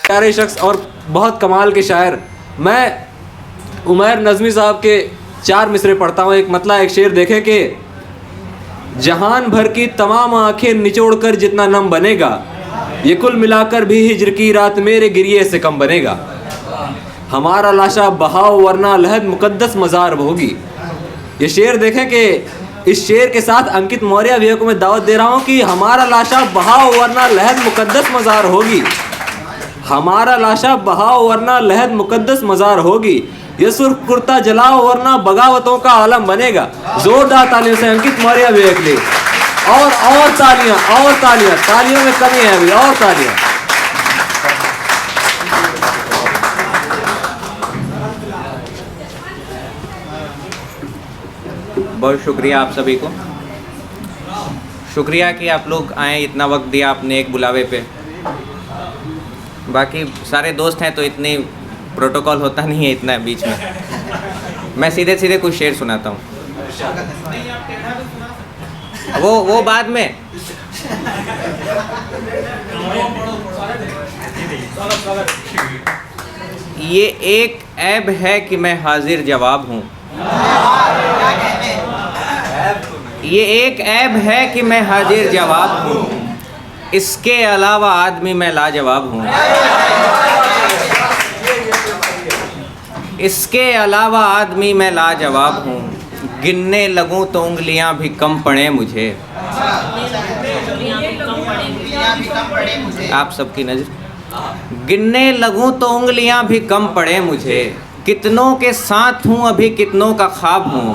प्यारे शख्स और बहुत कमाल के शायर। मैं उमैर नज़मी साहब के 4 मिसरे पढ़ता हूँ। एक मतला एक शेर देखें कि जहान भर की तमाम आंखें निचोड़ कर जितना नम बनेगा, ये कुल मिलाकर भी हिज्र की रात मेरे गिरिए से कम बनेगा। हमारा लाशा बहाव वरना लहद मुकद्दस मज़ार होगी। ये शेर देखें कि इस शेर के साथ अंकित मौर्य भैया को मैं दावत दे रहा हूँ कि हमारा लाशा बहाव वरना लहद मुकद्दस मज़ार होगी। हमारा लाशा बहाव वरना लहद मुकद्दस मज़ार होगी। ये सुर्ख कुर्ता जलाओ वरना बगावतों का आलम बनेगा। जोरदार तालियों से अंकित मौर्य भैया के लिए। और तालियों में कमी है अभी, और तालियां। बहुत शुक्रिया आप सभी को। शुक्रिया कि आप लोग आए, इतना वक्त दिया आपने एक बुलावे पे। बाकी सारे दोस्त हैं तो इतनी प्रोटोकॉल होता नहीं है इतना बीच में। मैं सीधे सीधे कुछ शेर सुनाता हूँ, वो बाद में। ये एक ऐब है कि मैं हाजिर जवाब हूँ। ये एक ऐब है कि मैं हाजिर जवाब हूँ, इसके अलावा आदमी मैं लाजवाब हूँ। इसके अलावा आदमी मैं लाजवाब हूँ। गिनने लगूं तो उंगलियां भी कम पड़े मुझे। आप सबकी नजर। गिनने लगूं तो उंगलियां भी कम पड़े मुझे। कितनों के साथ हूँ अभी कितनों का ख्वाब हूँ।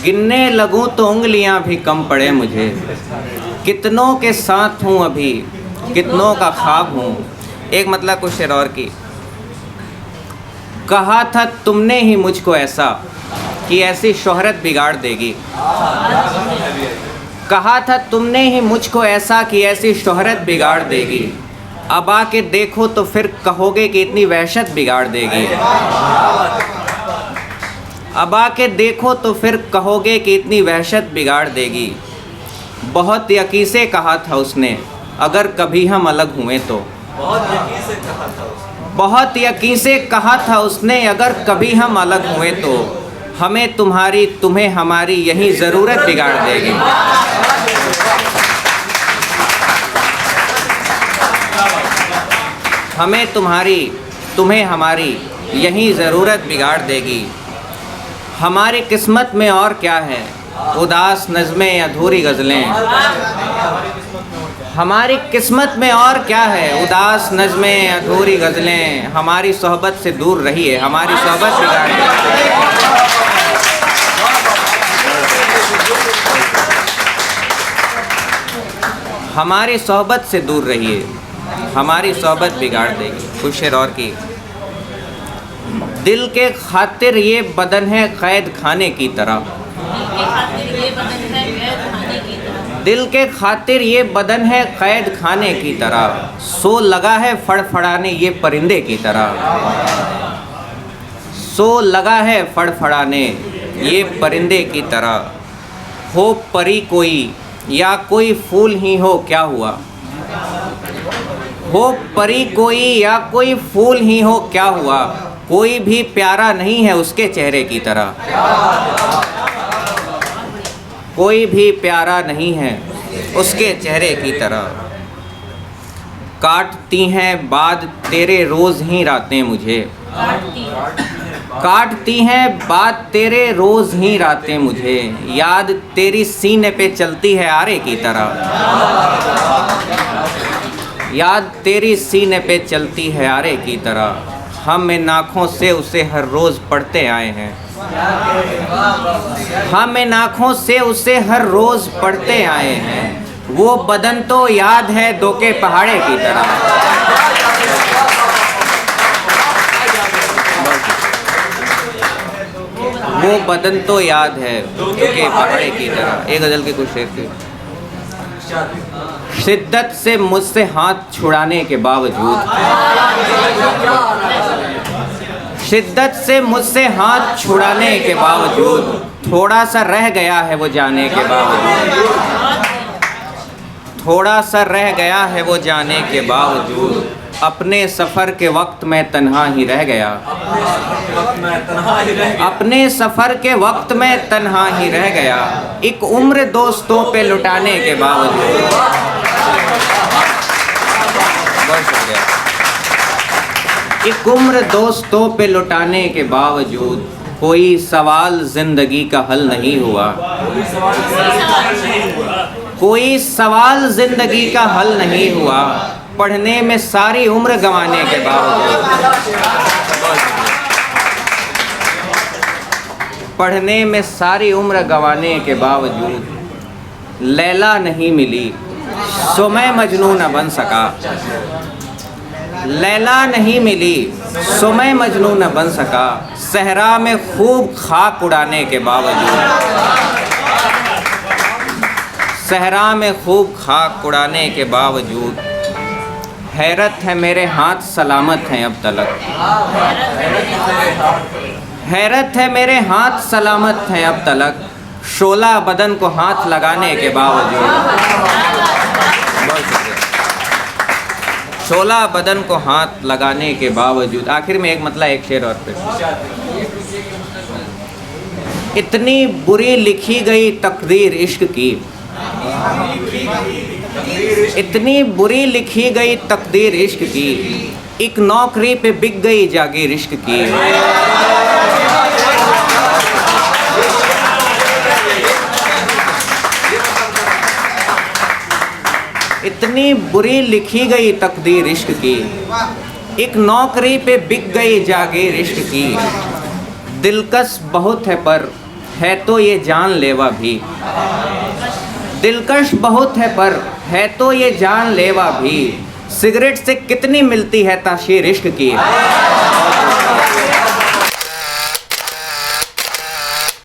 गिनने लगूं तो उंगलियां भी कम पड़े मुझे। कितनों के साथ हूँ अभी कितनों का ख्वाब हूँ। एक मतलब कुछ शेर और की। कहा था तुमने ही मुझको ऐसा कि ऐसी शोहरत बिगाड़ देगी। कहा था तुमने ही मुझको ऐसा कि ऐसी शोहरत बिगाड़ देगी। अब आके देखो तो फिर कहोगे कि इतनी वहशत बिगाड़ देगी। अब आके देखो तो फिर कहोगे कि इतनी वहशत बिगाड़ देगी। बहुत यकीन से कहा था उसने अगर कभी हम अलग हुए तो। बहुत यकीन से कहा था उसने अगर कभी हम अलग हुए तो। हमें तुम्हारी तुम्हें हमारी यही ज़रूरत बिगाड़ देगी। हमें तुम्हारी तुम्हें हमारी यही ज़रूरत बिगाड़ देगी। हमारी किस्मत में और क्या है उदास नज़में अधूरी गज़लें। हमारी किस्मत में और क्या है उदास नज़में अधूरी गज़लें। हमारी सोहबत से दूर रहिए, हमारी सोहबत बिगाड़ देगी। हमारी सोहबत से दूर रहिए, हमारी सोहबत बिगाड़ देगी। कुछ शेर और की। दिल के खातिर ये बदन है कैद खाने की तरह। दिल के खातिर ये बदन है कैद खाने की तरह। सो लगा है फड़फड़ाने ये परिंदे की तरह। सो लगा है फड़फड़ाने ये परिंदे की तरह। हो परी कोई या कोई फूल ही हो क्या हुआ। हो परी कोई या कोई फूल ही हो क्या हुआ। कोई भी प्यारा नहीं है उसके चेहरे की तरह। कोई भी प्यारा नहीं है उसके चेहरे की तरह। काटती हैं बात तेरे रोज़ ही रातें मुझे। काटती हैं बात तेरे रोज़ ही रातें मुझे। याद तेरी सीने पे चलती है आरे की तरह। याद तेरी सीने पे चलती है आरे की तरह। हम इन आँखों से उसे हर रोज़ पढ़ते आए हैं। हम इन आँखों से उसे हर रोज़ पढ़ते आए हैं। वो बदन तो याद है दो के पहाड़े की तरह। वो बदन तो याद है दो के पहाड़े की तरह। एक गज़ल के कुछ शेर थे। शिद्दत से मुझसे हाथ छुड़ाने के बावजूद। शिद्दत से मुझसे हाथ छुड़ाने के बावजूद थोड़ा सा रह गया है वो जाने के बावजूद, थोड़ा सा रह गया है वो जाने के बावजूद, अपने सफ़र के वक्त मैं तन्हा ही रह गया, अपने सफ़र के वक्त में तन्हा ही रह गया, एक उम्र दोस्तों पे लुटाने के बावजूद। बहुत शुक्रिया। एक उम्र दोस्तों पे लुटाने के बावजूद कोई सवाल ज़िंदगी का हल नहीं हुआ, कोई सवाल ज़िंदगी का हल नहीं हुआ, पढ़ने में सारी उम्र गंवाने के बावजूद, पढ़ने में सारी उम्र गंवाने के बावजूद लैला नहीं मिली सो मैं मजनू न बन सका, लैला नहीं मिली सो मैं मजनू न बन सका, सहरा में खूब खाक उड़ाने के बावजूद, सहरा में खूब खाक उड़ाने के बावजूद, हैरत है मेरे हाथ सलामत हैं अब तलक, हैरत है मेरे हाथ सलामत हैं अब तलक, शोला बदन को हाथ लगाने के बावजूद, शोला बदन को हाथ लगाने के बावजूद। आखिर में एक मतलब एक शेर और फिर, इतनी बुरी लिखी गई तकदीर इश्क की, इतनी बुरी लिखी गई तकदीर इश्क की, एक नौकरी पे बिक गई जागीर इश्क की, इतनी बुरी लिखी गई तकदीर इश्क की, एक नौकरी पे बिक गई जागीर इश्क की, दिलकश बहुत है पर है तो ये जानलेवा भी, दिलकश बहुत है पर है तो ये जानलेवा भी, सिगरेट से कितनी मिलती है ताशीर इश्क की।